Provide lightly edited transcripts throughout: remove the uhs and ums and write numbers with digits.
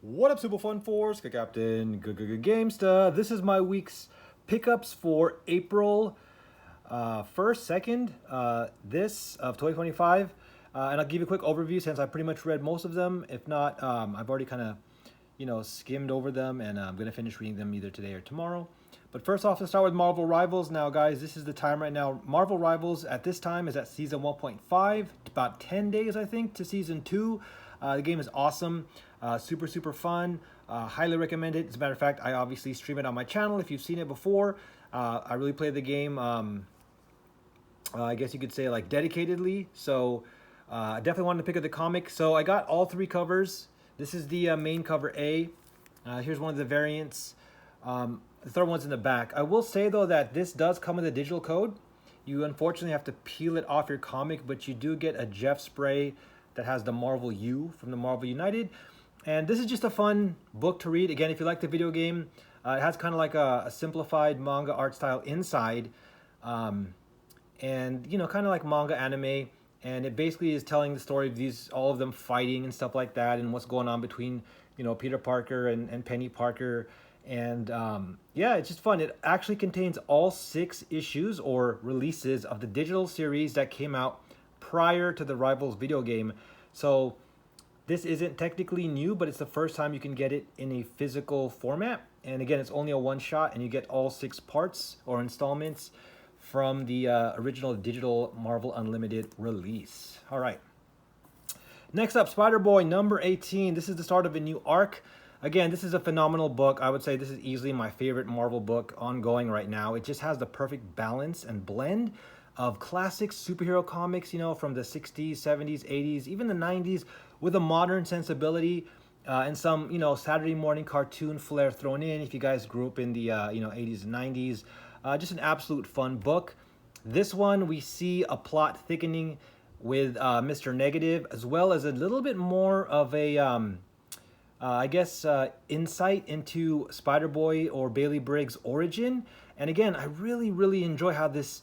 What up, Super Fun Force? Good Captain, good Gamesta. This is my week's pickups for April 1st, 2nd, this of 2025. And I'll give you a quick overview since I pretty much read most of them. If not, I've already kind of, skimmed over them, and I'm going to finish reading them either today or tomorrow. But first off, let's start with Marvel Rivals. Now, guys, this is the time right now. Marvel Rivals at this time is at season 1.5, about 10 days, I think, to season 2. The game is awesome, super fun. Highly recommend it. As a matter of fact, I obviously stream it on my channel if you've seen it before. I really play the game, I guess you could say, like, dedicatedly. So I definitely wanted to pick up the comic. So I got all three covers. This is the main cover A. Here's one of the variants. The third one's in the back. I will say, though, that this does come with a digital code. You unfortunately have to peel it off your comic, but you do get a Jeff spray that has the Marvel U from the Marvel United. And this is just a fun book to read. Again, if you like the video game, it has kind of like a simplified manga art style inside. And, kind of like manga anime. And it basically is telling the story of all of them fighting and stuff like that, and what's going on between, Peter Parker and Penny Parker. And it's just fun. It actually contains all 6 issues or releases of the digital series that came out prior to the Rivals video game. So this isn't technically new, but it's the first time you can get it in a physical format. And again, it's only a one-shot, and you get all 6 parts or installments from the original digital Marvel Unlimited release. All right. Next up, Spider-Boy number 18. This is the start of a new arc. Again, this is a phenomenal book. I would say this is easily my favorite Marvel book ongoing right now. It just has the perfect balance and blend of classic superhero comics, from the 60s, 70s, 80s, even the 90s, with a modern sensibility and some, Saturday morning cartoon flair thrown in if you guys grew up in the, 80s and 90s. Just an absolute fun book. This one, we see a plot thickening with Mr. Negative, as well as a little bit more of a, insight into Spider-Boy or Bailey Briggs' origin. And again, I really enjoy how this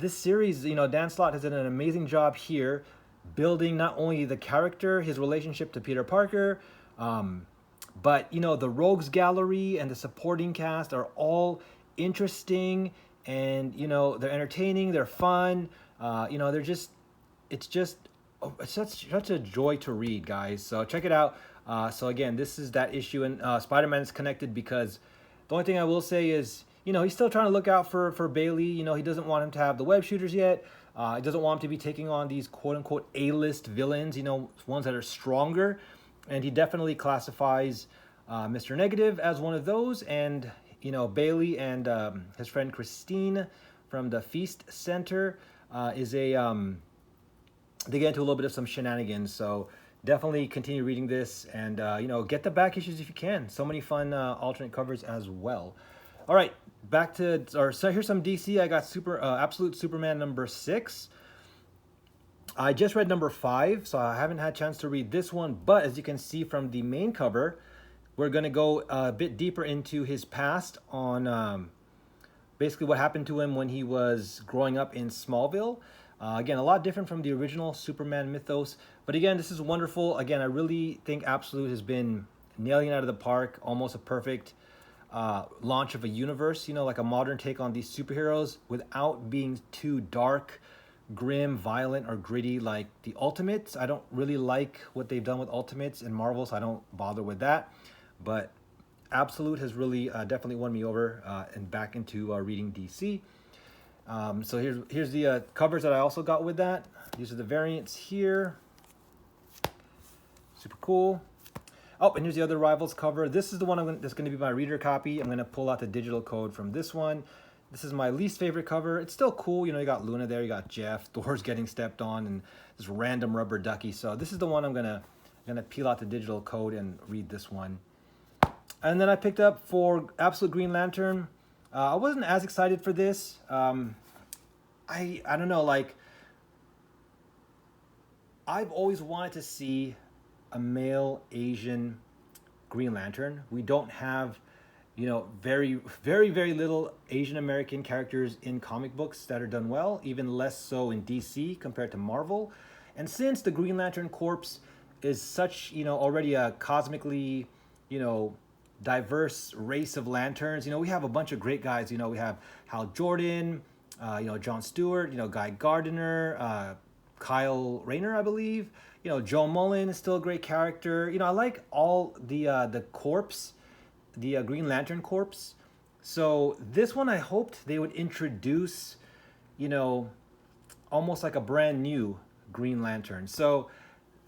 series, Dan Slott has done an amazing job here building not only the character, his relationship to Peter Parker, but, the Rogues Gallery and the supporting cast are all interesting, and, they're entertaining, they're fun, it's such a joy to read, guys. So check it out. So again, this is that issue, and Spider-Man is connected because the only thing I will say is, he's still trying to look out for Bailey. He doesn't want him to have the web shooters yet. He doesn't want him to be taking on these quote-unquote A-list villains, ones that are stronger. And he definitely classifies Mr. Negative as one of those. And, Bailey and his friend Christine from the Feast Center is they get into a little bit of some shenanigans. So definitely continue reading this, and, get the back issues if you can. So many fun alternate covers as well. All right, so here's some DC. I got Absolute Superman number 6. I just read number 5, so I haven't had a chance to read this one. But as you can see from the main cover, we're going to go a bit deeper into his past on basically what happened to him when he was growing up in Smallville. Again, a lot different from the original Superman mythos. But again, this is wonderful. Again, I really think Absolute has been nailing it out of the park. Almost a perfect launch of a universe, like a modern take on these superheroes without being too dark, grim, violent, or gritty like the Ultimates. I don't really like what they've done with Ultimates in Marvel, so I don't bother with that. But Absolute has really definitely won me over and back into reading DC. So here's the covers that I also got with that. These are the variants here. Super cool. Oh, and here's the other Rivals cover. This is the one that's going to be my reader copy. I'm going to pull out the digital code from this one. This is my least favorite cover. It's still cool. You got Luna there. You got Jeff. Thor's getting stepped on, and this random rubber ducky. So this is the one I'm gonna peel out the digital code and read this one. And then I picked up for Absolute Green Lantern. I wasn't as excited for this. I don't know. Like, I've always wanted to see a male Asian Green Lantern. We don't have, very little Asian American characters in comic books that are done well, even less so in DC compared to Marvel. And since the Green Lantern Corps is such, already a cosmically you know, diverse race of lanterns. You know, we have a bunch of great guys. You know, we have Hal Jordan, you know, John Stewart, you know, Guy Gardner, Kyle Rayner, I believe. You know, Joe Mullen is still a great character. You know, I like all the corpse, the Green Lantern corpse. So this one, I hoped they would introduce, you know, almost like a brand new Green Lantern. So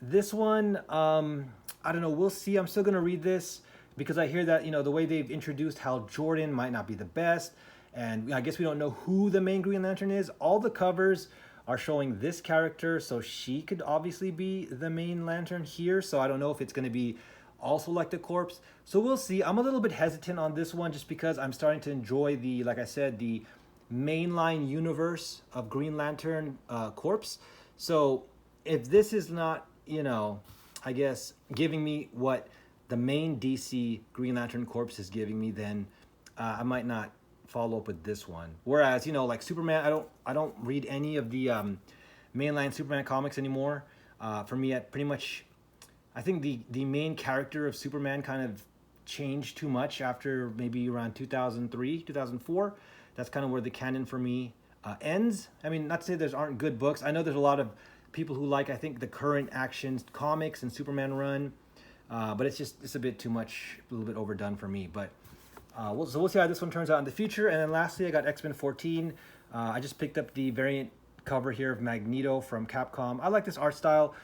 this one, I don't know. We'll see. I'm still gonna read this because I hear that, you know, the way they've introduced Hal Jordan might not be the best, and I guess we don't know who the main Green Lantern is. All the covers are showing this character, so she could obviously be the main Lantern here. So I don't know if it's gonna be also like the corpse. So we'll see. I'm a little bit hesitant on this one just because I'm starting to enjoy the, like I said, the mainline universe of Green Lantern corpse. So if this is not, you know, I guess giving me what the main DC Green Lantern corpse is giving me, then I might not follow up with this one. Whereas, you know, like Superman, I don't read any of the mainline Superman comics anymore. For me, pretty much, I think the main character of Superman kind of changed too much after maybe around 2003, 2004. That's kind of where the canon for me ends. I mean, not to say there's aren't good books. I know there's a lot of people who like, I think, the current Action Comics and Superman run, but it's a bit too much, a little bit overdone for me. But so we'll see how this one turns out in the future. And then lastly, I got X-Men 14. I just picked up the variant cover here of Magneto from Capcom. I like this art style.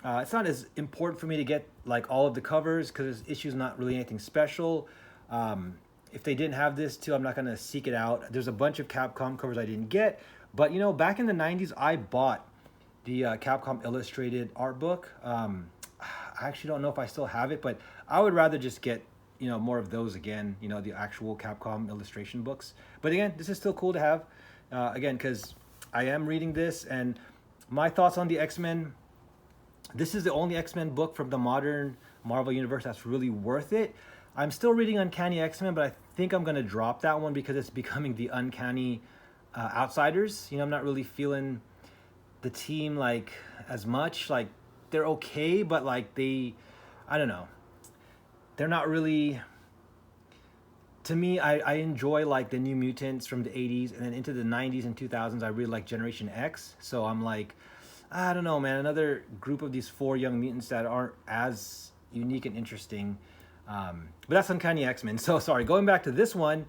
It's not as important for me to get like all of the covers because this issue's not really anything special. If they didn't have this too, I'm not gonna seek it out. There's a bunch of Capcom covers I didn't get, but you know, back in the 90s, I bought the Capcom Illustrated art book. I actually don't know if I still have it, but I would rather just get, you know, more of those again, you know, the actual Capcom illustration books. But again, this is still cool to have, again, because I am reading this, and my thoughts on the X-Men, this is the only X-Men book from the modern Marvel Universe that's really worth it. I'm still reading Uncanny X-Men, but I think I'm going to drop that one because it's becoming the Uncanny Outsiders. You know, I'm not really feeling the team like as much. Like, they're okay, but like I don't know. They're not really, to me, I enjoy like the New Mutants from the 80s, and then into the 90s and 2000s, I really like Generation X. So I'm like, I don't know, man, another group of these four young mutants that aren't as unique and interesting. But that's Uncanny X-Men. So sorry, going back to this one,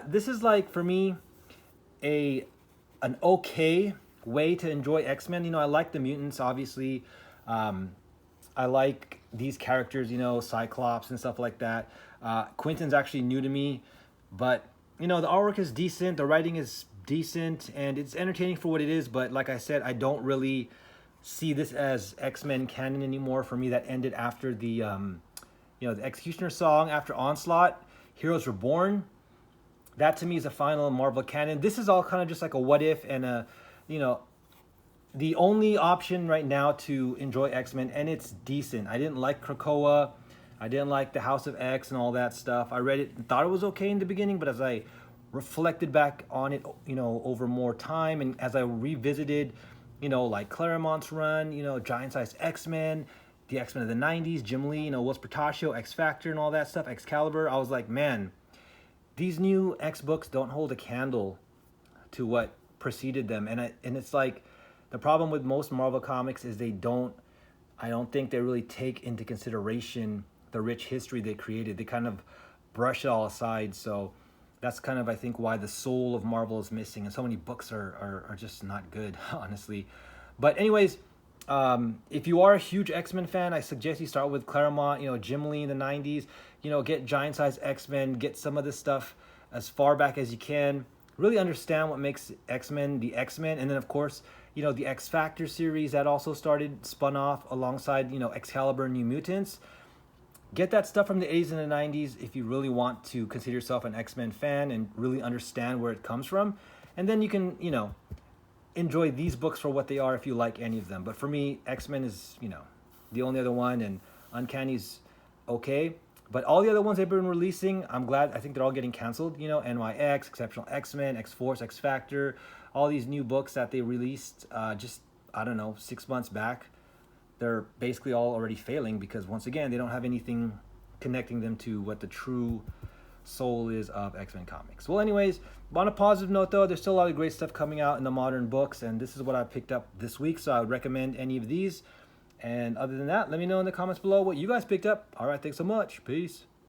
this is like, for me, an okay way to enjoy X-Men. You know, I like the mutants, obviously. I like these characters, you know, Cyclops and stuff like that. Quentin's actually new to me, but, you know, the artwork is decent, the writing is decent, and it's entertaining for what it is. But like I said, I don't really see this as X-Men canon anymore. For me, that ended after the, you know, the Executioner song, after Onslaught, Heroes Reborn. That to me is a final Marvel canon. This is all kind of just like a what if and a, you know, the only option right now to enjoy X-Men, and it's decent. I didn't like Krakoa. I didn't like the House of X and all that stuff. I read it and thought it was okay in the beginning, but as I reflected back on it, you know, over more time, and as I revisited, you know, like Claremont's run, you know, Giant Size X-Men, the X-Men of the 90s, Jim Lee, you know, Will Portacio, X Factor and all that stuff, Excalibur, I was like, man, these new X books don't hold a candle to what preceded them. And it's like, the problem with most Marvel comics is I don't think they really take into consideration the rich history they created. They kind of brush it all aside. So that's kind of, I think, why the soul of Marvel is missing, and so many books are just not good, honestly. But anyways, if you are a huge X-Men fan, I suggest you start with Claremont, you know, Jim Lee in the 90s, you know, get Giant Size X-Men, get some of this stuff as far back as you can. Really understand what makes X-Men the X-Men. And then, of course, you know, the X Factor series that also spun off alongside, you know, Excalibur and New Mutants. Get that stuff from the 80s and the 90s if you really want to consider yourself an X-Men fan and really understand where it comes from. And then you can, you know, enjoy these books for what they are if you like any of them. But for me, X-Men is, you know, the only other one, and Uncanny's okay. But all the other ones they've been releasing, I'm glad. I think they're all getting canceled. You know, NYX, Exceptional X-Men, X-Force, X Factor, all these new books that they released just, I don't know, 6 months back. They're basically all already failing because, once again, they don't have anything connecting them to what the true soul is of X-Men comics. Well, anyways, on a positive note though, there's still a lot of great stuff coming out in the modern books, and this is what I picked up this week, so I would recommend any of these. And other than that, let me know in the comments below what you guys picked up. All right, thanks so much. Peace.